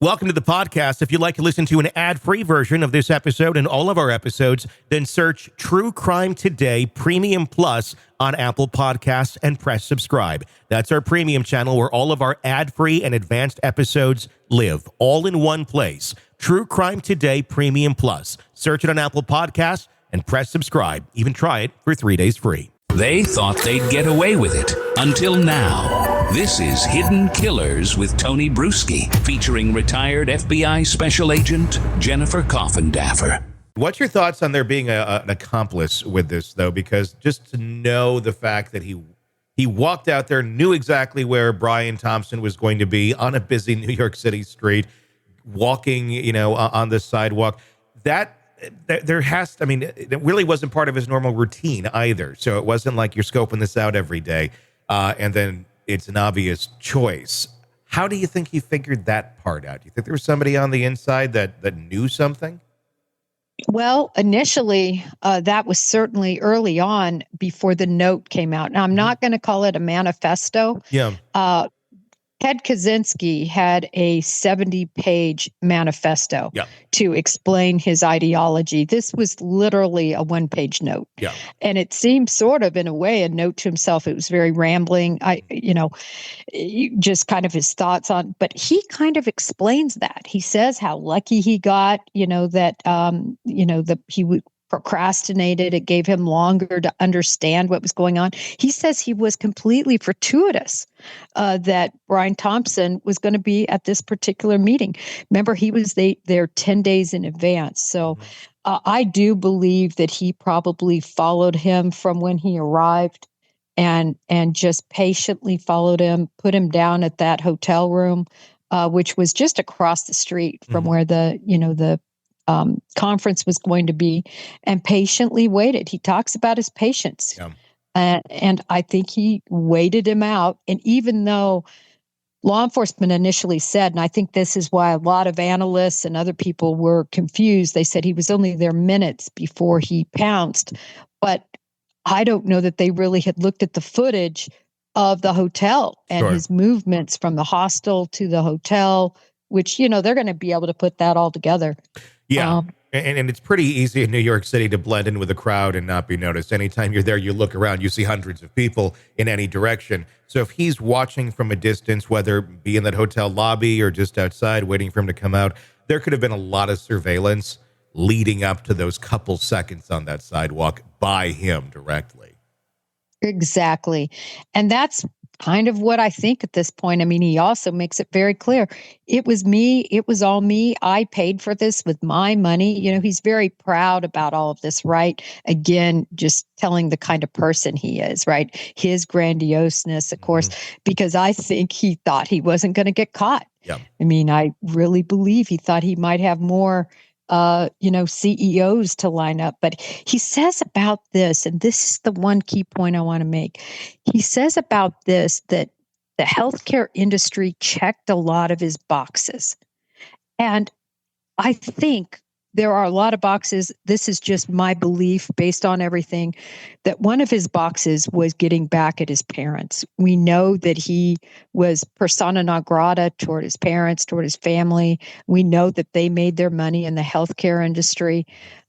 Welcome to the podcast. If you'd like to listen to an ad-free version of this episode and all of our episodes, then search True Crime Today Premium Plus on Apple Podcasts and press subscribe. That's our premium channel where all of our ad-free and advanced episodes live, all in one place. True Crime Today Premium Plus. Search it on Apple Podcasts and press subscribe. Even try it for 3 days free. They thought they'd get away with it until now. This is Hidden Killers with Tony Bruschi, featuring retired FBI Special Agent Jennifer Coffindaffer. What's your thoughts on there being an accomplice with this, though? Because just to know the fact that he walked out there, knew exactly where Brian Thompson was going to be on a busy New York City street, walking, on the sidewalk. It really wasn't part of his normal routine either. So it wasn't like you're scoping this out every day, and then it's an obvious choice. How do you think he figured that part out? Do you think there was somebody on the inside that knew something? Well, initially, that was certainly early on before the note came out. Now, I'm not going to call it a manifesto. Yeah. Ted Kaczynski had a 70-page manifesto to explain his ideology. This was literally a one-page note. Yeah. And it seemed sort of, in a way, a note to himself. It was very rambling, just kind of his thoughts on, but he kind of explains that. He says how lucky he got, that he would procrastinated. It gave him longer to understand what was going on. He says he was completely fortuitous that Brian Thompson was going to be at this particular meeting. Remember, he was there 10 days in advance. So I do believe that he probably followed him from when he arrived and just patiently followed him, put him down at that hotel room, which was just across the street from where the conference was going to be, and patiently waited. He talks about his patience. Yeah. And I think he waited him out. And even though law enforcement initially said, and I think this is why a lot of analysts and other people were confused, they said he was only there minutes before he pounced. But I don't know that they really had looked at the footage of the hotel and his movements from the hostel to the hotel, which, they're going to be able to put that all together. Yeah. And it's pretty easy in New York City to blend in with a crowd and not be noticed. Anytime you're there, you look around, you see hundreds of people in any direction. So if he's watching from a distance, whether it be in that hotel lobby or just outside waiting for him to come out, there could have been a lot of surveillance leading up to those couple seconds on that sidewalk by him directly. Exactly. And that's kind of what I think at this point. I mean, he also makes it very clear. It was me. It was all me. I paid for this with my money. He's very proud about all of this, right? Again, just telling the kind of person he is, right? His grandiosity, of course, because I think he thought he wasn't going to get caught. Yeah. I mean, I really believe he thought he might have more CEOs to line up. But he says about this, and this is the one key point I want to make. He says about this that the healthcare industry checked a lot of his boxes. And I think there are a lot of boxes. This is just my belief based on everything, that one of his boxes was getting back at his parents. We know that he was persona non grata toward his parents, toward his family. We know that they made their money in the healthcare industry.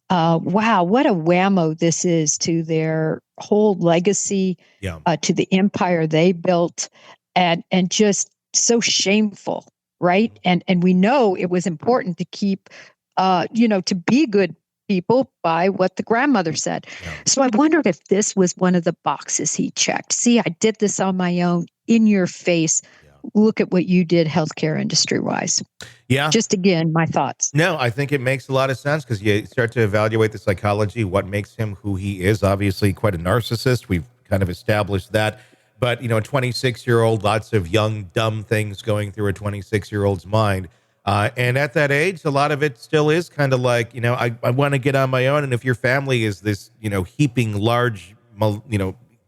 Wow, what a whammo this is to their whole legacy, to the empire they built, and just so shameful, right? And we know it was important to keep to be good people by what the grandmother said. Yeah. So I wondered if this was one of the boxes he checked. See, I did this on my own, in your face. Yeah. Look at what you did healthcare industry wise. Yeah. Just again, my thoughts. No, I think it makes a lot of sense because you start to evaluate the psychology, what makes him who he is. Obviously quite a narcissist. We've kind of established that. But, a 26-year-old, lots of young, dumb things going through a 26-year-old's mind. And at that age, a lot of it still is kind of like, I want to get on my own. And if your family is this, heaping large,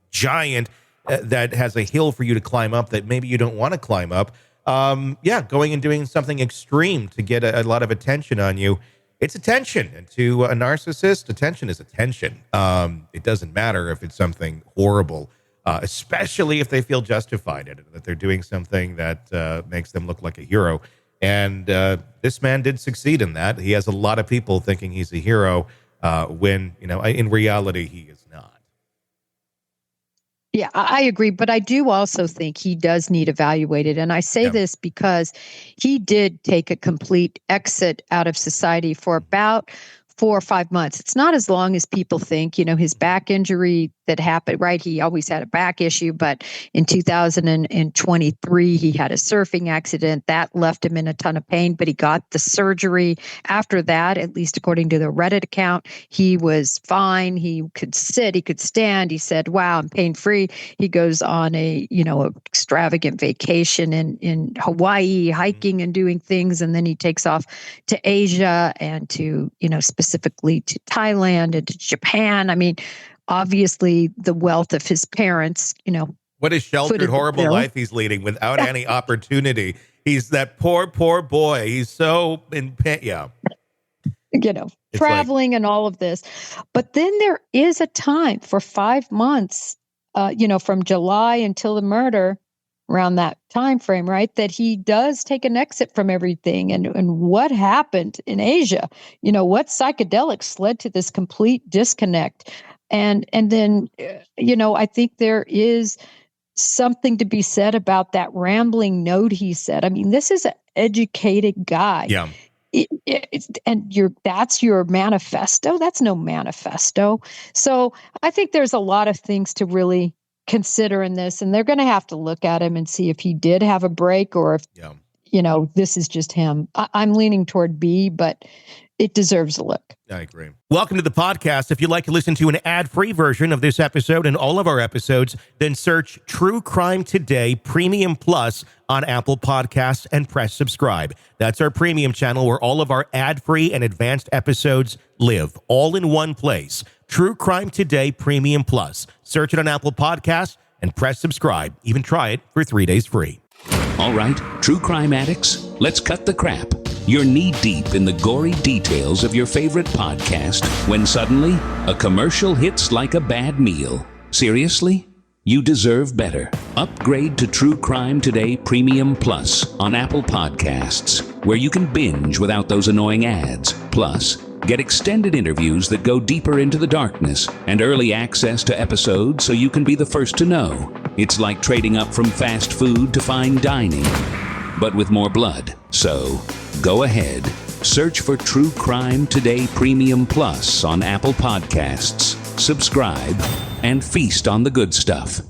giant that has a hill for you to climb up that maybe you don't want to climb up, going and doing something extreme to get a lot of attention on you, it's attention. And to a narcissist, attention is attention. It doesn't matter if it's something horrible, especially if they feel justified in it, that they're doing something that makes them look like a hero. And this man did succeed in that. He has a lot of people thinking he's a hero when, in reality, he is not. Yeah, I agree. But I do also think he does need evaluated. And I say this because he did take a complete exit out of society for about 4 or 5 months. It's not as long as people think. His back injury that happened, right? He always had a back issue, but in 2023, he had a surfing accident that left him in a ton of pain, but he got the surgery. After that, at least according to the Reddit account, he was fine. He could sit, he could stand. He said, wow, I'm pain-free. He goes on a extravagant vacation in Hawaii, hiking and doing things. And then he takes off to Asia and to, specifically to Thailand and to Japan. I mean, obviously the wealth of his parents, what a sheltered, horrible life he's leading without any opportunity. He's that poor boy. He's so in pain. Yeah. Traveling and all of this. But then there is a time for 5 months, from July until the murder, around that time frame, right, that he does take an exit from everything. And what happened in Asia? What psychedelics led to this complete disconnect? And then, I think there is something to be said about that rambling note he said. I mean, this is an educated guy. Yeah. That's your manifesto. That's no manifesto. So I think there's a lot of things to really consider in this, and they're going to have to look at him and see if he did have a break or if, this is just him. I'm leaning toward B, but it deserves a look. I agree. Welcome to the podcast. If you'd like to listen to an ad-free version of this episode and all of our episodes, then search True Crime Today Premium Plus on Apple Podcasts and press subscribe. That's our premium channel where all of our ad-free and advanced episodes live, all in one place. True Crime Today Premium Plus. Search it on Apple Podcasts and press subscribe. Even try it for 3 days free. All right, true crime addicts, let's cut the crap. You're knee-deep in the gory details of your favorite podcast when suddenly a commercial hits like a bad meal. Seriously? You deserve better. Upgrade to True Crime Today Premium Plus on Apple Podcasts, where you can binge without those annoying ads. Plus, get extended interviews that go deeper into the darkness and early access to episodes so you can be the first to know. It's like trading up from fast food to fine dining, but with more blood. So, go ahead. Search for True Crime Today Premium Plus on Apple Podcasts. Subscribe and feast on the good stuff.